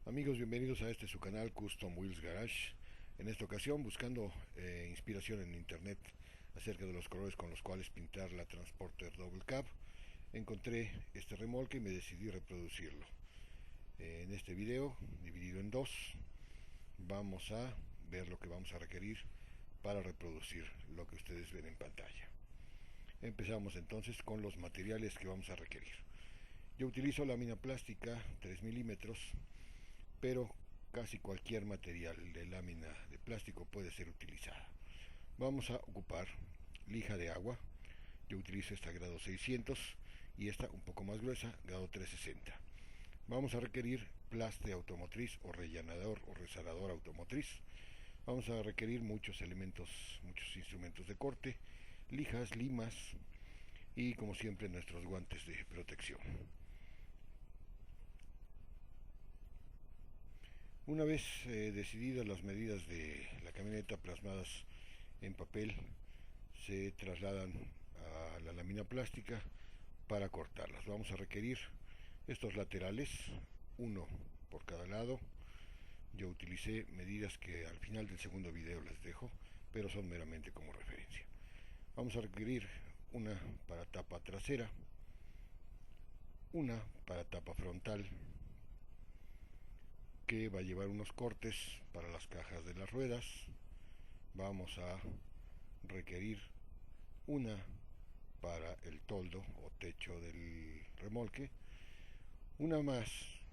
Amigos, bienvenidos a este su canal Custom Wheels Garage. En esta ocasión, buscando inspiración en internet acerca de los colores con los cuales pintar la Transporter Double Cab, encontré este remolque y me decidí reproducirlo. En este video, dividido en dos, vamos a ver lo que vamos a requerir para reproducir lo que ustedes ven en pantalla. Empezamos entonces con los materiales que vamos a requerir. Yo utilizo lámina plástica 3 milímetros, pero casi cualquier material de lámina de plástico puede ser utilizada. Vamos a ocupar lija de agua. Yo utilizo esta grado 600 y esta un poco más gruesa, grado 360. Vamos a requerir plaste automotriz o rellenador o resalador automotriz. Vamos a requerir muchos elementos, muchos instrumentos de corte, lijas, limas y, como siempre, nuestros guantes de protección. Una vez decididas las medidas de la camioneta plasmadas en papel, se trasladan a la lámina plástica para cortarlas. Vamos a requerir estos laterales, uno por cada lado. Yo utilicé medidas que al final del segundo video les dejo, pero son meramente como referencia. Vamos a requerir una para tapa trasera, una para tapa frontal, que va a llevar unos cortes para las cajas de las ruedas. Vamos a requerir una para el toldo o techo del remolque, una más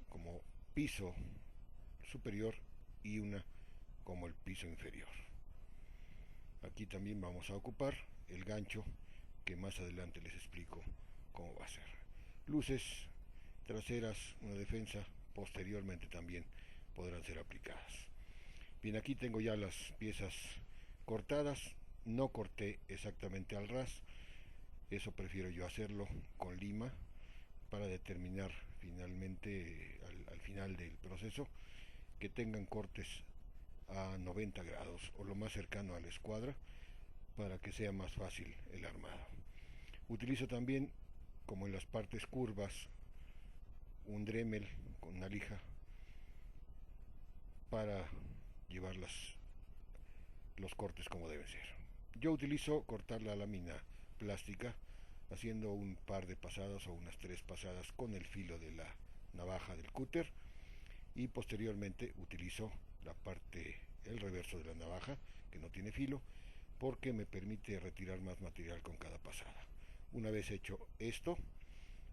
como piso superior y una como el piso inferior. Aquí también vamos a ocupar el gancho, que más adelante les explico cómo va a ser. Luces traseras, una defensa, posteriormente también podrán ser aplicadas. Bien, aquí tengo ya las piezas cortadas. No corté exactamente al ras, eso prefiero yo hacerlo con lima para determinar finalmente al final del proceso que tengan cortes a 90 grados o lo más cercano a la escuadra para que sea más fácil el armado. Utilizo también, como en las partes curvas, un Dremel con una lija para llevar los cortes como deben ser. Yo utilizo cortar la lámina plástica haciendo un par de pasadas o unas 3 pasadas con el filo de la navaja del cúter, y posteriormente utilizo el reverso de la navaja, que no tiene filo, porque me permite retirar más material con cada pasada. Una vez hecho esto,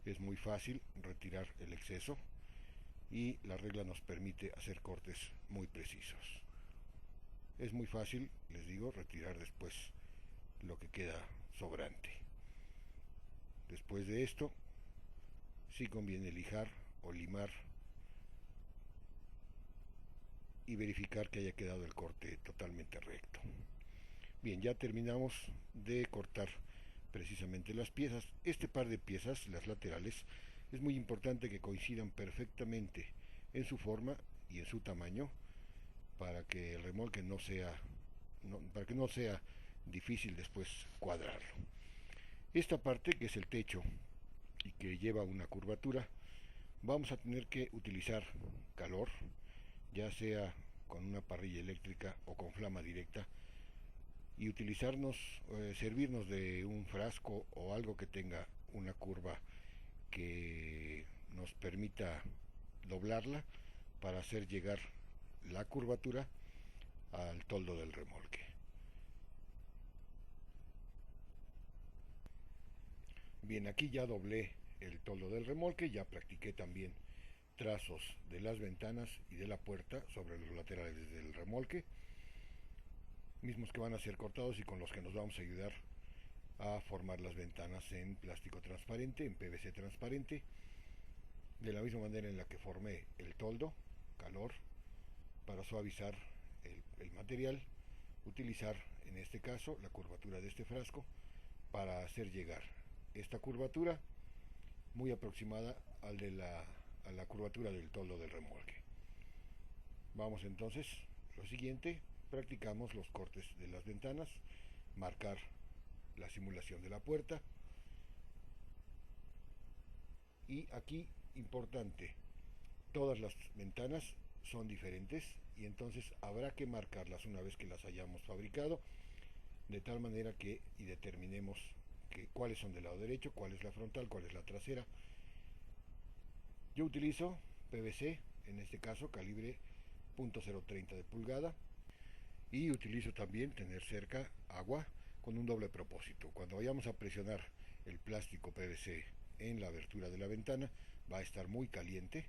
es muy fácil retirar el exceso y la regla nos permite hacer cortes muy precisos. Es muy fácil, les digo, retirar después lo que queda sobrante. Después de esto, sí conviene lijar o limar y verificar que haya quedado el corte totalmente recto. Bien, ya terminamos de cortar precisamente las piezas. Este par de piezas, las laterales, es muy importante que coincidan perfectamente en su forma y en su tamaño para que el remolque para que no sea difícil después cuadrarlo. Esta parte, que es el techo y que lleva una curvatura, vamos a tener que utilizar calor, ya sea con una parrilla eléctrica o con flama directa, y servirnos de un frasco o algo que tenga una curva que nos permita doblarla para hacer llegar la curvatura al toldo del remolque. Bien, aquí ya doblé el toldo del remolque, ya practiqué también trazos de las ventanas y de la puerta sobre los laterales del remolque, mismos que van a ser cortados y con los que nos vamos a ayudar a formar las ventanas en plástico transparente, en PVC transparente, de la misma manera en la que formé el toldo, calor, para suavizar el material, utilizar en este caso la curvatura de este frasco para hacer llegar esta curvatura muy aproximada a la curvatura del toldo del remolque. Vamos entonces, lo siguiente, practicamos los cortes de las ventanas, marcar la simulación de la puerta, y aquí importante, todas las ventanas son diferentes y entonces habrá que marcarlas una vez que las hayamos fabricado, de tal manera que y determinemos cuáles son del lado derecho, cuál es la frontal, cuál es la trasera. Yo utilizo PVC, en este caso calibre .030 de pulgada, y utilizo también tener cerca agua con un doble propósito. Cuando vayamos a presionar el plástico PVC en la abertura de la ventana, va a estar muy caliente,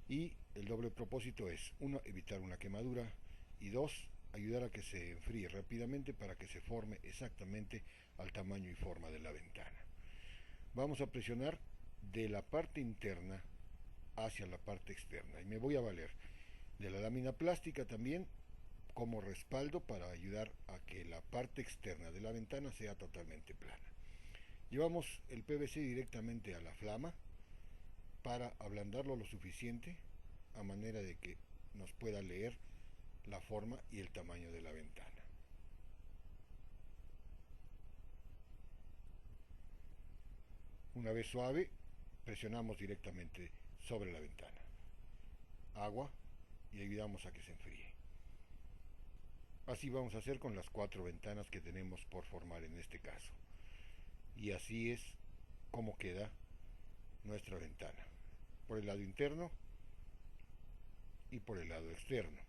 y el doble propósito es: uno, evitar una quemadura, y dos, ayudar a que se enfríe rápidamente para que se forme exactamente al tamaño y forma de la ventana. Vamos a presionar de la parte interna hacia la parte externa, y me voy a valer de la lámina plástica también como respaldo para ayudar a que la parte externa de la ventana sea totalmente plana. Llevamos el PVC directamente a la flama para ablandarlo lo suficiente a manera de que nos pueda leer la forma y el tamaño de la ventana. Una vez suave, presionamos directamente sobre la ventana. Agua, y ayudamos a que se enfríe. Así vamos a hacer con las 4 ventanas que tenemos por formar en este caso. Y así es como queda nuestra ventana, por el lado interno y por el lado externo.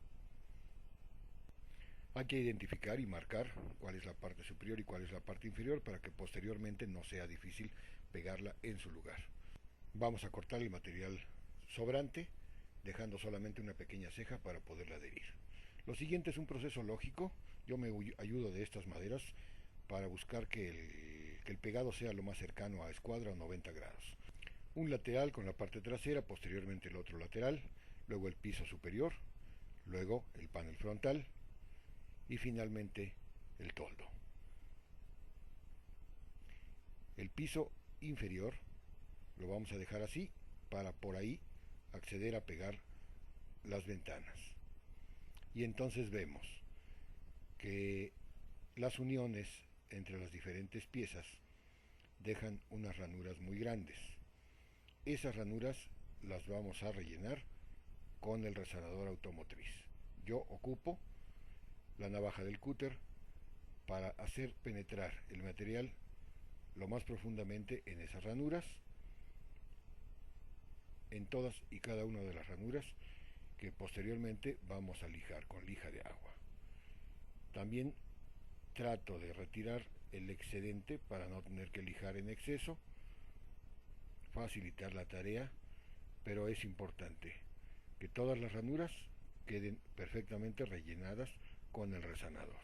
Hay que identificar y marcar cuál es la parte superior y cuál es la parte inferior para que posteriormente no sea difícil pegarla en su lugar. Vamos a cortar el material sobrante, dejando solamente una pequeña ceja para poderla adherir. Lo siguiente es un proceso lógico. Yo me ayudo de estas maderas para buscar que el pegado sea lo más cercano a escuadra o 90 grados. Un lateral con la parte trasera, posteriormente el otro lateral, luego el piso superior, luego el panel frontal y finalmente el toldo. El piso inferior lo vamos a dejar así para por ahí acceder a pegar las ventanas. Y entonces vemos que las uniones entre las diferentes piezas dejan unas ranuras muy grandes. Esas ranuras las vamos a rellenar con el resanador automotriz. Yo ocupo la navaja del cúter para hacer penetrar el material lo más profundamente en esas ranuras, en todas y cada una de las ranuras, que posteriormente vamos a lijar con lija de agua. También trato de retirar el excedente para no tener que lijar en exceso, facilitar la tarea, pero es importante que todas las ranuras queden perfectamente rellenadas con el resanador.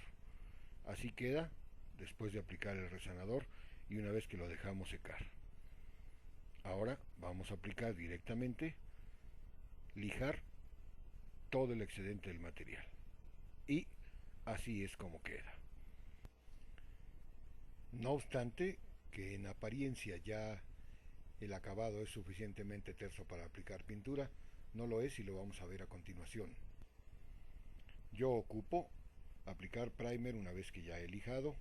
Así queda después de aplicar el resanador y una vez que lo dejamos secar. Ahora vamos a aplicar directamente, lijar todo el excedente del material, y así es como queda. No obstante que en apariencia ya el acabado es suficientemente terso para aplicar pintura, no lo es, y lo vamos a ver a continuación. Yo ocupo aplicar primer una vez que ya he lijado,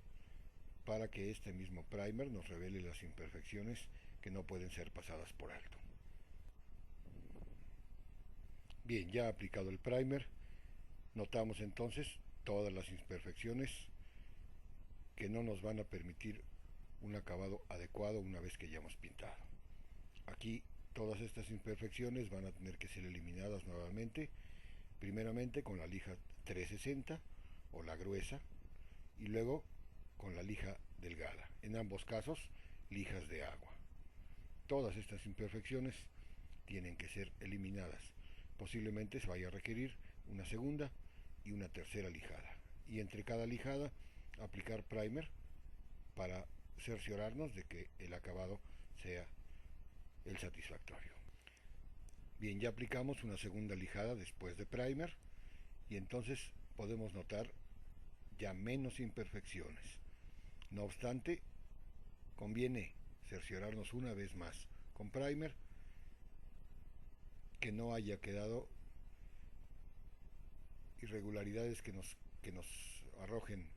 para que este mismo primer nos revele las imperfecciones que no pueden ser pasadas por alto. Bien, ya aplicado el primer, notamos entonces todas las imperfecciones que no nos van a permitir un acabado adecuado una vez que ya hemos pintado. Aquí todas estas imperfecciones van a tener que ser eliminadas nuevamente, primeramente con la lija 360 o la gruesa, y luego con la lija delgada, en ambos casos lijas de agua. Todas estas imperfecciones tienen que ser eliminadas. Posiblemente se vaya a requerir una segunda y una tercera lijada, y entre cada lijada aplicar primer para cerciorarnos de que el acabado sea el satisfactorio. Bien, ya aplicamos una segunda lijada después de primer, y entonces podemos notar ya menos imperfecciones. No obstante, conviene cerciorarnos una vez más con primer que no haya quedado irregularidades que nos arrojen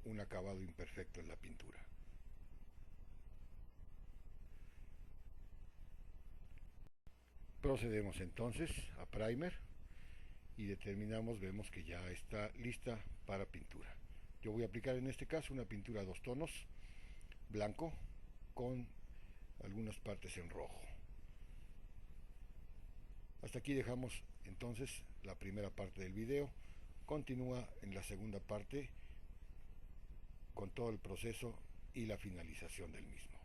un acabado imperfecto en la pintura. Procedemos entonces a primer, y determinamos, vemos que ya está lista para pintura. Yo voy a aplicar en este caso una pintura a 2 tonos, blanco con algunas partes en rojo. Hasta aquí dejamos entonces la primera parte del video. Continúa en la segunda parte con todo el proceso y la finalización del mismo.